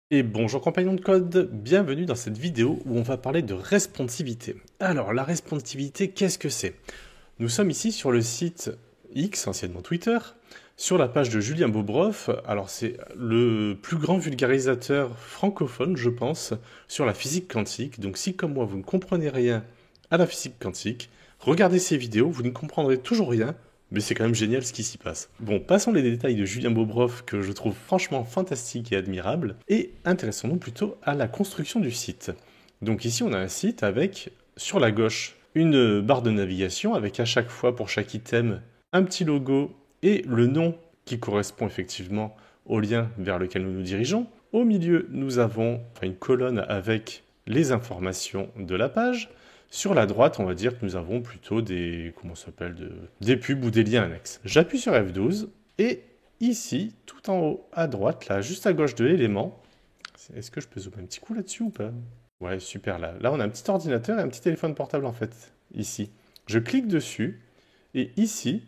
Et bonjour compagnons de code, bienvenue dans cette vidéo où on va parler de responsivité. Alors la responsivité, qu'est-ce que c'est? Nous sommes ici sur le site X, anciennement Twitter, sur la page de Julien Bobroff. Alors c'est le plus grand vulgarisateur francophone, je pense, sur la physique quantique. Donc si comme moi vous ne comprenez rien à la physique quantique, regardez ces vidéos, vous ne comprendrez toujours rien, mais c'est quand même génial ce qui s'y passe. Bon, passons les détails de Julien Bobroff que je trouve franchement fantastique et admirable, et intéressons-nous plutôt à la construction du site. Donc ici on a un site avec, sur la gauche, une barre de navigation avec à chaque fois pour chaque item un petit logo et le nom qui correspond effectivement au lien vers lequel nous nous dirigeons. Au milieu, nous avons une colonne avec les informations de la page. Sur la droite, on va dire que nous avons plutôt des, des pubs ou des liens annexes. J'appuie sur F12 et ici, tout en haut à droite, là, juste à gauche de l'élément, est-ce que je peux zoomer un petit coup là-dessus ou pas? Ouais, super, là. Là, on a un petit ordinateur et un petit téléphone portable en fait, ici. Je clique dessus et ici,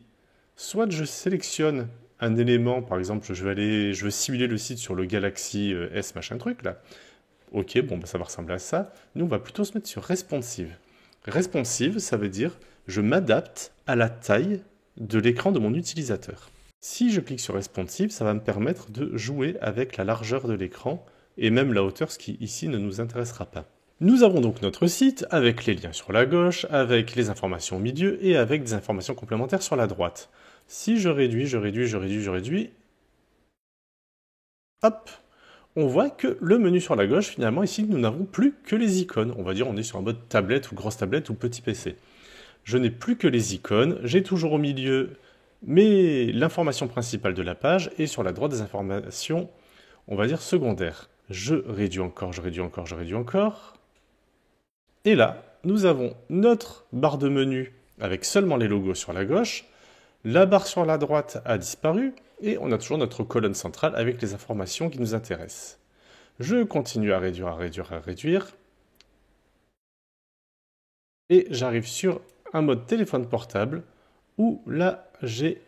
soit je sélectionne un élément, par exemple, je veux simuler le site sur le Galaxy S machin truc là. Ok, bon, bah, ça va ressembler à ça. Nous, on va plutôt se mettre sur responsive. Responsive, ça veut dire je m'adapte à la taille de l'écran de mon utilisateur. Si je clique sur responsive, ça va me permettre de jouer avec la largeur de l'écran et même la hauteur, ce qui ici ne nous intéressera pas. Nous avons donc notre site avec les liens sur la gauche, avec les informations au milieu et avec des informations complémentaires sur la droite. Si je réduis, hop, on voit que le menu sur la gauche, finalement, ici, nous n'avons plus que les icônes. On va dire on est sur un mode tablette ou grosse tablette ou petit PC. Je n'ai plus que les icônes, j'ai toujours au milieu l'information principale de la page et sur la droite des informations, on va dire secondaires. Je réduis encore. Et là, nous avons notre barre de menu avec seulement les logos sur la gauche. La barre sur la droite a disparu et on a toujours notre colonne centrale avec les informations qui nous intéressent. Je continue à réduire. Et j'arrive sur un mode téléphone portable où là j'ai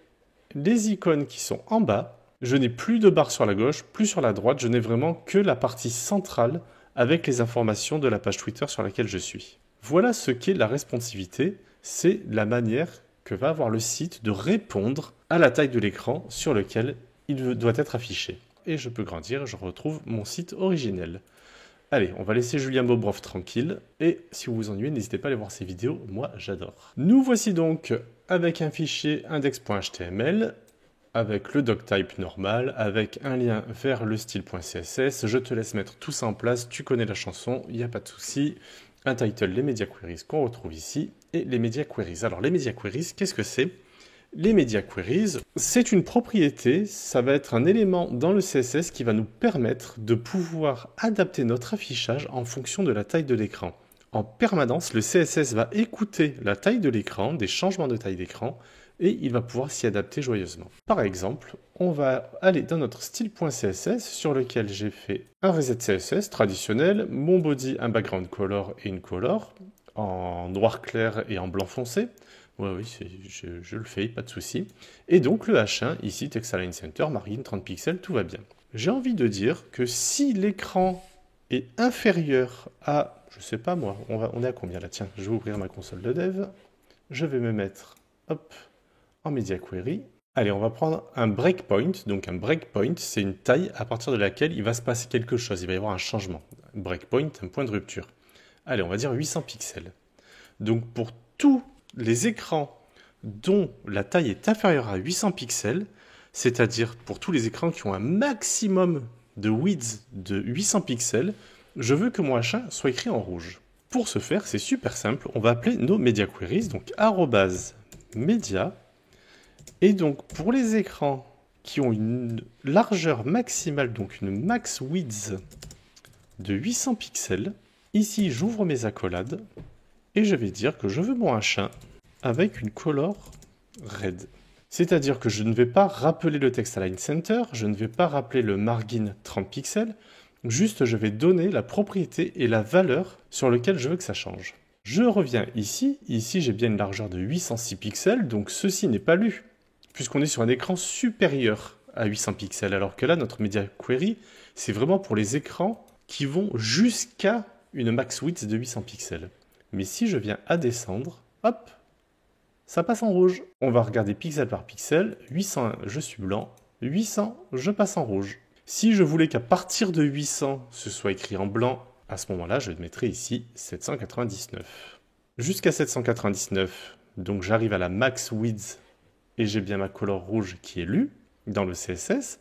les icônes qui sont en bas. Je n'ai plus de barre sur la gauche, plus sur la droite, je n'ai vraiment que la partie centrale avec les informations de la page Twitter sur laquelle je suis. Voilà ce qu'est la responsivité, c'est la manière que va avoir le site de répondre à la taille de l'écran sur lequel il doit être affiché. Et je peux grandir, je retrouve mon site originel. Allez, on va laisser Julien Bobroff tranquille, et si vous vous ennuyez, n'hésitez pas à aller voir ses vidéos, moi j'adore. Nous voici donc avec un fichier index.html, avec le doctype normal, avec un lien vers le style.css, je te laisse mettre tout ça en place, tu connais la chanson, il n'y a pas de souci. Un title, les media queries qu'on retrouve ici, et les media queries. Alors les media queries, qu'est-ce que c'est? Les media queries, c'est une propriété, ça va être un élément dans le CSS qui va nous permettre de pouvoir adapter notre affichage en fonction de la taille de l'écran. En permanence, le CSS va écouter la taille de l'écran, des changements de taille d'écran, et il va pouvoir s'y adapter joyeusement. Par exemple, on va aller dans notre style.css sur lequel j'ai fait un reset CSS traditionnel, mon body, un background color et une color, en noir clair et en blanc foncé. Oui, je le fais, pas de souci. Et donc le H1, ici, Text Align Center, margin 30 pixels, tout va bien. J'ai envie de dire que si l'écran est inférieur à, je sais pas moi, on est à combien là? Tiens, je vais ouvrir ma console de dev. Je vais me mettre, hop, en Media Query. Allez, on va prendre un breakpoint. Donc un breakpoint, c'est une taille à partir de laquelle il va se passer quelque chose. Il va y avoir un changement. Breakpoint, un point de rupture. Allez, on va dire 800 pixels. Donc pour tous les écrans dont la taille est inférieure à 800 pixels, c'est-à-dire pour tous les écrans qui ont un maximum de width de 800 pixels, je veux que mon H1 soit écrit en rouge. Pour ce faire, c'est super simple, on va appeler nos media queries, donc @media, et donc pour les écrans qui ont une largeur maximale, donc une max width de 800 pixels, ici j'ouvre mes accolades, et je vais dire que je veux mon H1 avec une color red. C'est-à-dire que je ne vais pas rappeler le Text Align Center, je ne vais pas rappeler le margin 30 pixels, juste je vais donner la propriété et la valeur sur lequel je veux que ça change. Je reviens ici j'ai bien une largeur de 806 pixels, donc ceci n'est pas lu, puisqu'on est sur un écran supérieur à 800 pixels, alors que là, notre Media Query, c'est vraiment pour les écrans qui vont jusqu'à une max width de 800 pixels. Mais si je viens à descendre, hop, ça passe en rouge. On va regarder pixel par pixel. 801, je suis blanc. 800, je passe en rouge. Si je voulais qu'à partir de 800, ce soit écrit en blanc, à ce moment-là, je mettrai ici 799. Jusqu'à 799, donc j'arrive à la max width et j'ai bien ma couleur rouge qui est lue dans le CSS.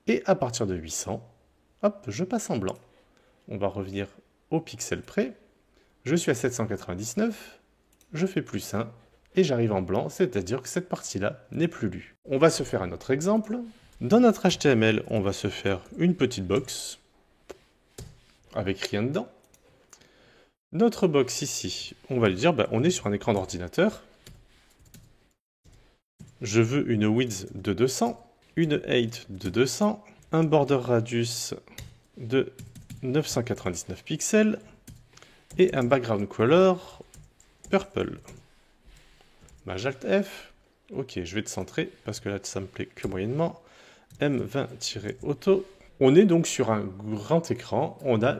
Et à partir de 800, hop, je passe en blanc. On va revenir au pixel près. Je suis à 799, je fais +1 et j'arrive en blanc, c'est-à-dire que cette partie-là n'est plus lue. On va se faire un autre exemple. Dans notre HTML, on va se faire une petite box avec rien dedans. Notre box ici, on va lui dire, on est sur un écran d'ordinateur. Je veux une width de 200, une height de 200, un border radius de 999 pixels et un background color purple. Alt F. Ok, je vais te centrer parce que là ça me plaît que moyennement. M20-auto. On est donc sur un grand écran. On a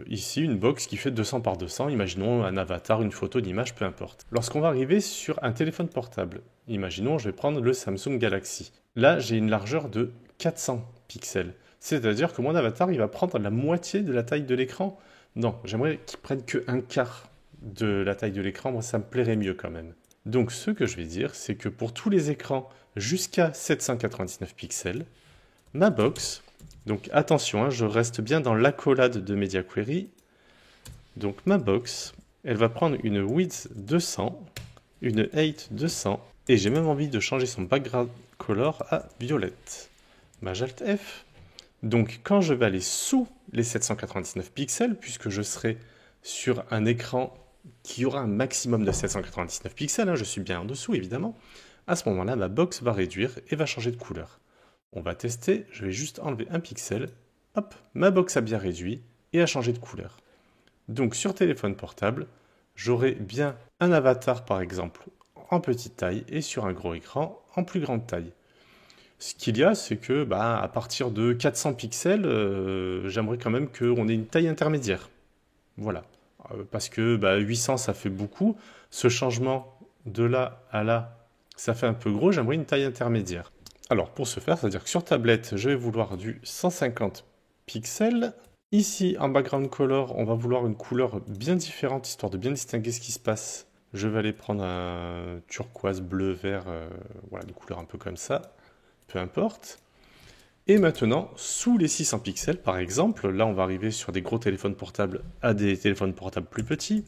ici une box qui fait 200 par 200. Imaginons un avatar, une photo, une image, peu importe. Lorsqu'on va arriver sur un téléphone portable, imaginons je vais prendre le Samsung Galaxy. Là j'ai une largeur de 400 pixels. C'est-à-dire que mon avatar il va prendre la moitié de la taille de l'écran. Non, j'aimerais qu'il prenne que un quart de la taille de l'écran. Moi ça me plairait mieux quand même. Donc ce que je vais dire, c'est que pour tous les écrans jusqu'à 799 pixels, ma box, donc attention, je reste bien dans l'accolade de Media Query, donc ma box, elle va prendre une width 200, une height 200, et j'ai même envie de changer son background color à violette. Alt F. Donc quand je vais aller sous les 799 pixels, puisque je serai sur un écran qui aura un maximum de 799 pixels, je suis bien en dessous évidemment, à ce moment-là, ma box va réduire et va changer de couleur. On va tester, je vais juste enlever un pixel, hop, ma box a bien réduit et a changé de couleur. Donc sur téléphone portable, j'aurai bien un avatar par exemple en petite taille et sur un gros écran en plus grande taille. Ce qu'il y a, c'est que à partir de 400 pixels, j'aimerais quand même qu'on ait une taille intermédiaire. Voilà. Parce que 800 ça fait beaucoup, ce changement de là à là, ça fait un peu gros, j'aimerais une taille intermédiaire. Alors pour ce faire, c'est-à-dire que sur tablette, je vais vouloir du 150 pixels. Ici, en background color, on va vouloir une couleur bien différente, histoire de bien distinguer ce qui se passe. Je vais aller prendre un turquoise, bleu, vert, voilà, une couleur un peu comme ça, peu importe. Et maintenant, sous les 600 pixels, par exemple, là on va arriver sur des gros téléphones portables à des téléphones portables plus petits.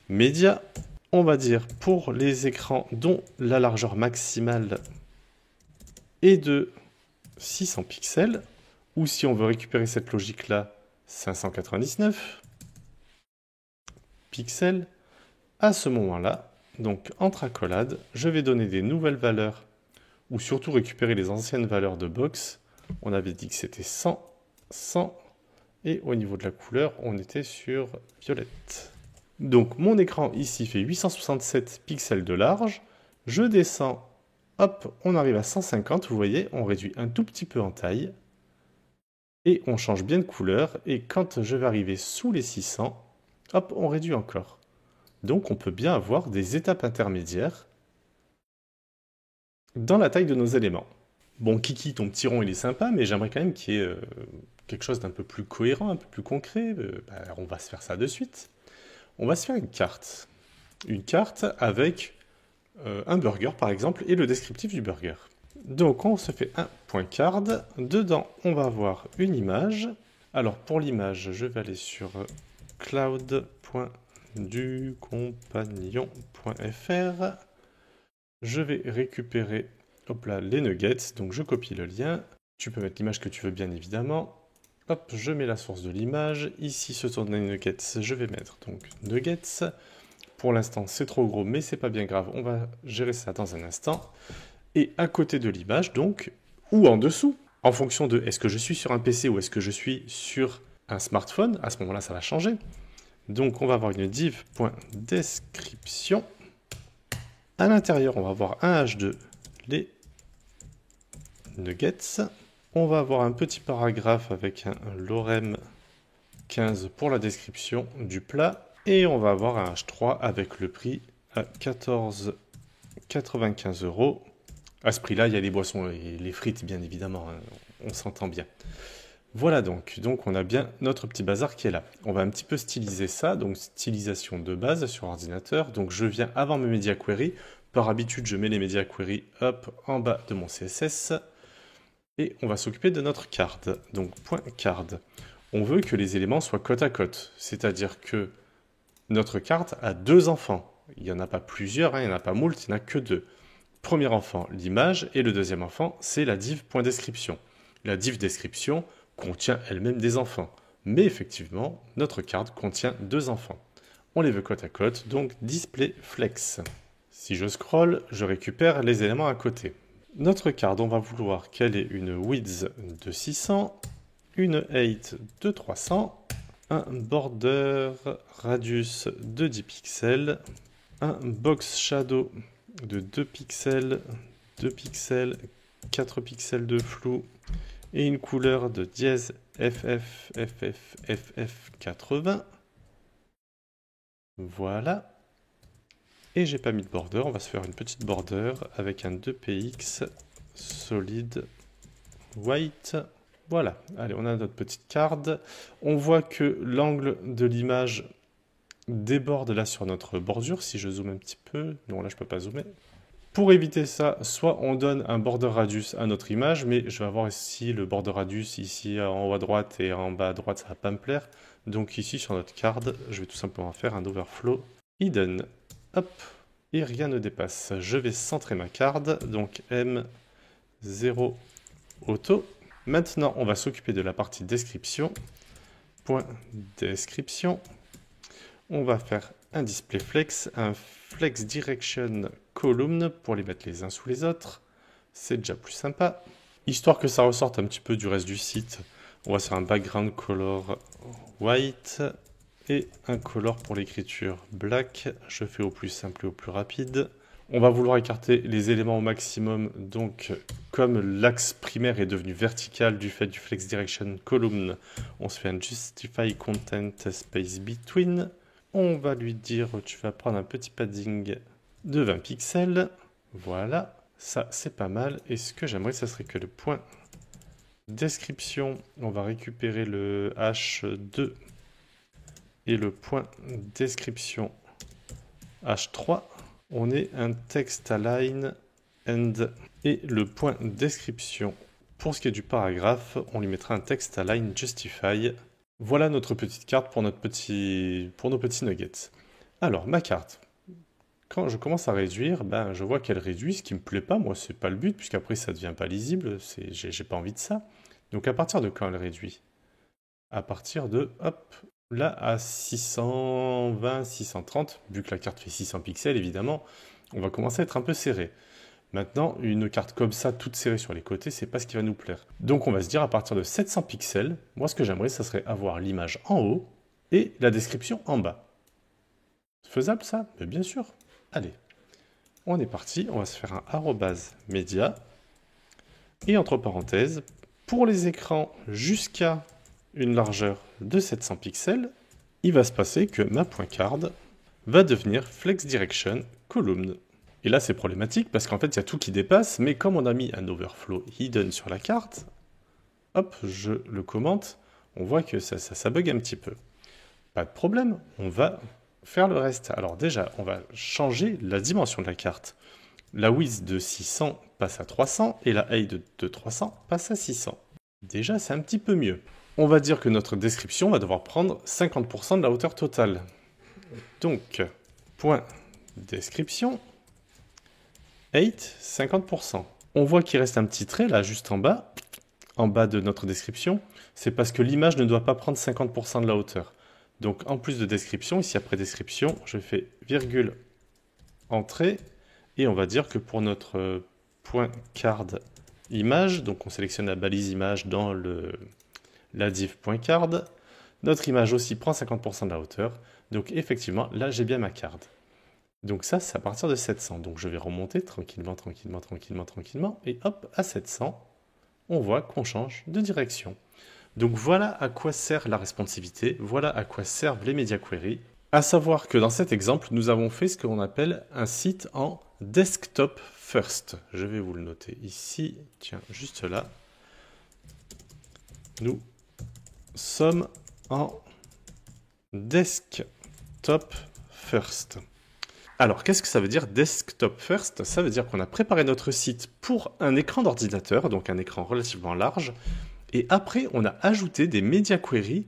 Média, on va dire pour les écrans dont la largeur maximale est de 600 pixels, ou si on veut récupérer cette logique-là, 599 pixels. À ce moment-là, donc entre accolades, je vais donner des nouvelles valeurs, ou surtout récupérer les anciennes valeurs de box. On avait dit que c'était 100, 100, et au niveau de la couleur, on était sur violette. Donc mon écran ici fait 867 pixels de large, je descends, hop, on arrive à 150, vous voyez, on réduit un tout petit peu en taille, et on change bien de couleur, et quand je vais arriver sous les 600, hop, on réduit encore. Donc on peut bien avoir des étapes intermédiaires dans la taille de nos éléments. Bon, Kiki, ton petit rond, il est sympa, mais j'aimerais quand même qu'il y ait quelque chose d'un peu plus cohérent, un peu plus concret. On va se faire ça de suite. On va se faire une carte. Une carte avec un burger, par exemple, et le descriptif du burger. Donc, on se fait un point card. Dedans, on va avoir une image. Alors, pour l'image, je vais aller sur cloud.ducompagnon.fr. Je vais récupérer hop là, les nuggets, donc je copie le lien. Tu peux mettre l'image que tu veux bien évidemment. Hop, je mets la source de l'image. Ici, ce sont des nuggets, je vais mettre donc nuggets. Pour l'instant, c'est trop gros, mais c'est pas bien grave. On va gérer ça dans un instant. Et à côté de l'image, donc, ou en dessous, en fonction de est-ce que je suis sur un PC ou est-ce que je suis sur un smartphone, à ce moment-là, ça va changer. Donc, on va avoir une div.description. À l'intérieur, on va avoir un H2, les nuggets. On va avoir un petit paragraphe avec un lorem 15 pour la description du plat. Et on va avoir un H3 avec le prix à 14,95 €. À ce prix-là, il y a les boissons et les frites, bien évidemment, hein, on s'entend bien. Voilà donc on a bien notre petit bazar qui est là. On va un petit peu styliser ça, donc stylisation de base sur ordinateur. Donc je viens avant mes media query. Par habitude, je mets les media query hop, en bas de mon CSS. Et on va s'occuper de notre card. Donc point card. On veut que les éléments soient côte à côte. C'est-à-dire que notre carte a deux enfants. Il n'y en a pas plusieurs, hein, il n'y en a pas moult, il n'y en a que deux. Premier enfant, l'image, et le deuxième enfant, c'est la div.description. La div description contient elle-même des enfants. Mais effectivement, notre carte contient deux enfants. On les veut côte à côte, donc display flex. Si je scroll, je récupère les éléments à côté. Notre carte, on va vouloir qu'elle ait une width de 600, une height de 300, un border radius de 10 pixels, un box shadow de 2 pixels, 2 pixels, 4 pixels de flou et une couleur de dièse FF80. Voilà. Et j'ai pas mis de border, on va se faire une petite border avec un 2px solid white. Voilà, allez, on a notre petite carte. On voit que l'angle de l'image déborde là sur notre bordure. Si je zoome un petit peu, non là je peux pas zoomer. Pour éviter ça, soit on donne un border radius à notre image, mais je vais avoir ici le border radius ici en haut à droite et en bas à droite, ça va pas me plaire. Donc ici sur notre card, je vais tout simplement faire un overflow hidden. Hop, et rien ne dépasse. Je vais centrer ma carte, donc M0 auto. Maintenant, on va s'occuper de la partie description. Point description. On va faire un display flex, un flex direction column pour les mettre les uns sous les autres. C'est déjà plus sympa. Histoire que ça ressorte un petit peu du reste du site, on va faire un background color white et un color pour l'écriture black. Je fais au plus simple et au plus rapide. On va vouloir écarter les éléments au maximum, donc comme l'axe primaire est devenu vertical du fait du flex direction column, on se fait un justify content space between. On va lui dire tu vas prendre un petit padding de 20 pixels. Voilà, ça c'est pas mal. Et ce que j'aimerais, ça serait que le point description, on va récupérer le H2 et le point description H3. On est un text align end et le point description. Pour ce qui est du paragraphe, on lui mettra un text align justify. Voilà notre petite carte pour nos petits nuggets. Alors, ma carte. Quand je commence à réduire, ben, je vois qu'elle réduit, ce qui me plaît pas. Moi, c'est pas le but, puisqu'après, ça devient pas lisible. J'ai pas envie de ça. Donc, à partir de quand elle réduit? À partir de, hop, là, à 620, 630, vu que la carte fait 600 pixels, évidemment, on va commencer à être un peu serré. Maintenant, une carte comme ça, toute serrée sur les côtés, c'est pas ce qui va nous plaire. Donc on va se dire, à partir de 700 pixels, moi ce que j'aimerais, ça serait avoir l'image en haut et la description en bas. Faisable ça? Mais bien sûr. Allez, on est parti, on va se faire un arrobase média. Et entre parenthèses, pour les écrans jusqu'à une largeur de 700 pixels, il va se passer que ma point card va devenir flex direction column. Et là, c'est problématique parce qu'en fait, il y a tout qui dépasse, mais comme on a mis un overflow hidden sur la carte, hop, je le commente, on voit que ça bug un petit peu. Pas de problème, on va faire le reste. Alors déjà, on va changer la dimension de la carte. La width de 600 passe à 300 et la height de 300 passe à 600. Déjà, c'est un petit peu mieux. On va dire que notre description va devoir prendre 50% de la hauteur totale. Donc, point description, height, 50%. On voit qu'il reste un petit trait là, juste en bas de notre description. C'est parce que l'image ne doit pas prendre 50% de la hauteur. Donc, en plus de description, ici après description, je fais virgule entrée. Et on va dire que pour notre point card image, donc on sélectionne la balise image dans la div.card, notre image aussi prend 50% de la hauteur. Donc effectivement, là j'ai bien ma carte. Donc ça, c'est à partir de 700. Donc je vais remonter tranquillement, tranquillement, tranquillement, tranquillement. Et hop, à 700. on voit qu'on change de direction. Donc voilà à quoi sert la responsivité, voilà à quoi servent les media queries. À savoir que dans cet exemple, nous avons fait ce qu'on appelle un site en desktop first. Je vais vous le noter ici, tiens, juste là. Nous sommes en desktop first. Alors, qu'est-ce que ça veut dire desktop first? Ça veut dire qu'on a préparé notre site pour un écran d'ordinateur, donc un écran relativement large, et après, on a ajouté des media queries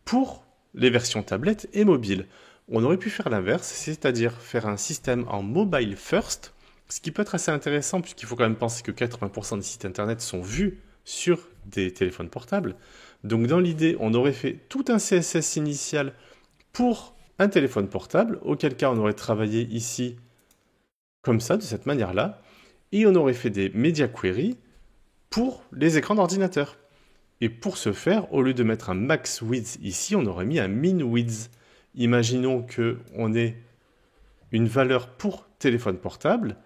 pour les versions tablettes et mobiles. On aurait pu faire l'inverse, c'est-à-dire faire un système en mobile first, ce qui peut être assez intéressant puisqu'il faut quand même penser que 80% des sites internet sont vus sur des téléphones portables. Donc dans l'idée, on aurait fait tout un CSS initial pour un téléphone portable, auquel cas on aurait travaillé ici comme ça, de cette manière-là, et on aurait fait des media queries pour les écrans d'ordinateur. Et pour ce faire, au lieu de mettre un max width ici, on aurait mis un min width. Imaginons qu'on ait une valeur pour téléphone portable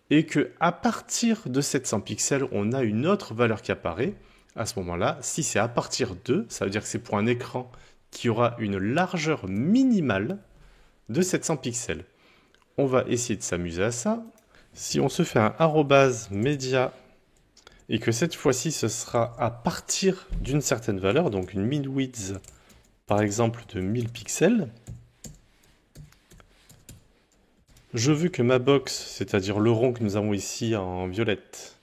et qu'à partir de 700 pixels, on a une autre valeur qui apparaît. À ce moment-là, si c'est à partir de, ça veut dire que c'est pour un écran qui aura une largeur minimale de 700 pixels. On va essayer de s'amuser à ça. Si on se fait un @media et que cette fois-ci ce sera à partir d'une certaine valeur, donc une min width par exemple de 1000 pixels, je veux que ma box, c'est-à-dire le rond que nous avons ici en violette,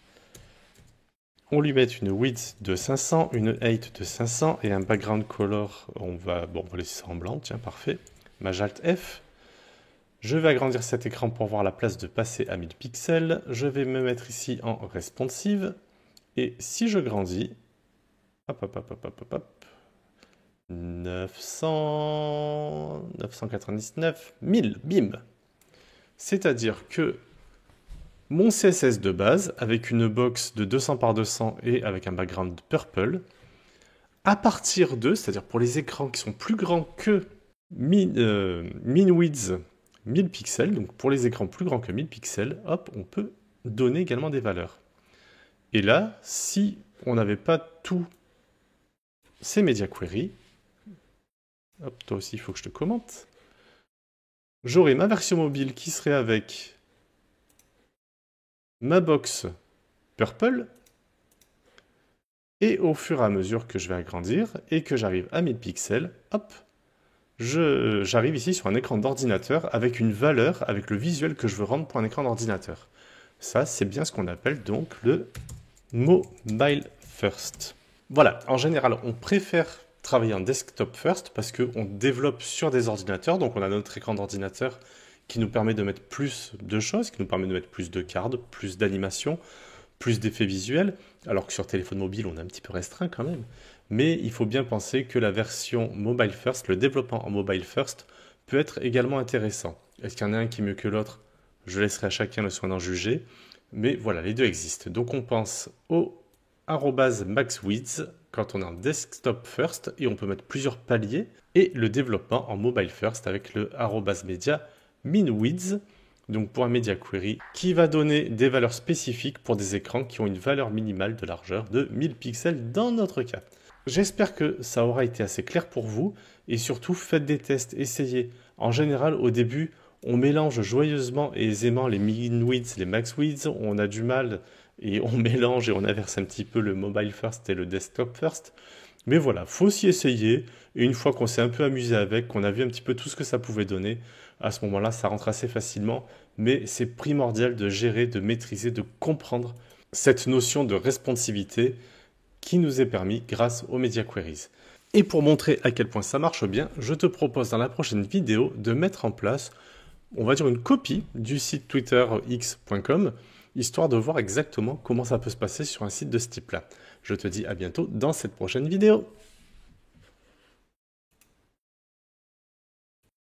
on lui met une width de 500, une height de 500 et un background color, on va laisser ça en blanc, tiens, parfait. Maj Alt F. Je vais agrandir cet écran pour voir la place de passer à 1000 pixels. Je vais me mettre ici en responsive. Et si je grandis, 900, 999, 1000, bim. C'est-à-dire que mon CSS de base, avec une box de 200 par 200 et avec un background purple, à partir de, c'est-à-dire pour les écrans qui sont plus grands que min width 1000 pixels, donc pour les écrans plus grands que 1000 pixels, hop, on peut donner également des valeurs. Et là, si on n'avait pas tous ces media queries, hop, toi aussi il faut que je te commente, j'aurai ma version mobile qui serait avec ma box purple, et au fur et à mesure que je vais agrandir et que j'arrive à 1000 pixels, hop, j'arrive ici sur un écran d'ordinateur avec une valeur, avec le visuel que je veux rendre pour un écran d'ordinateur. Ça, c'est bien ce qu'on appelle donc le mobile first. Voilà, en général, on préfère travailler en desktop first parce qu'on développe sur des ordinateurs, donc on a notre écran d'ordinateur qui nous permet de mettre plus de choses, qui nous permet de mettre plus de cartes, plus d'animations, plus d'effets visuels, alors que sur téléphone mobile, on est un petit peu restreint quand même. Mais il faut bien penser que la version mobile first, le développement en mobile first, peut être également intéressant. Est-ce qu'il y en a un qui est mieux que l'autre? Je laisserai à chacun le soin d'en juger. Mais voilà, les deux existent. Donc on pense au @maxwidth quand on est en desktop first et on peut mettre plusieurs paliers. Et le développement en mobile first avec le @media minwidth, donc pour un media query qui va donner des valeurs spécifiques pour des écrans qui ont une valeur minimale de largeur de 1000 pixels dans notre cas. J'espère que ça aura été assez clair pour vous et surtout faites des tests, essayez. En général, au début, on mélange joyeusement et aisément les min widths, les max widths, on a du mal et on mélange et on inverse un petit peu le mobile first et le desktop first. Mais voilà, faut aussi essayer et une fois qu'on s'est un peu amusé avec, qu'on a vu un petit peu tout ce que ça pouvait donner, à ce moment-là, ça rentre assez facilement, mais c'est primordial de gérer, de maîtriser, de comprendre cette notion de responsivité qui nous est permis grâce aux media queries. Et pour montrer à quel point ça marche bien, je te propose dans la prochaine vidéo de mettre en place, on va dire une copie du site twitterx.com, histoire de voir exactement comment ça peut se passer sur un site de ce type-là. Je te dis à bientôt dans cette prochaine vidéo.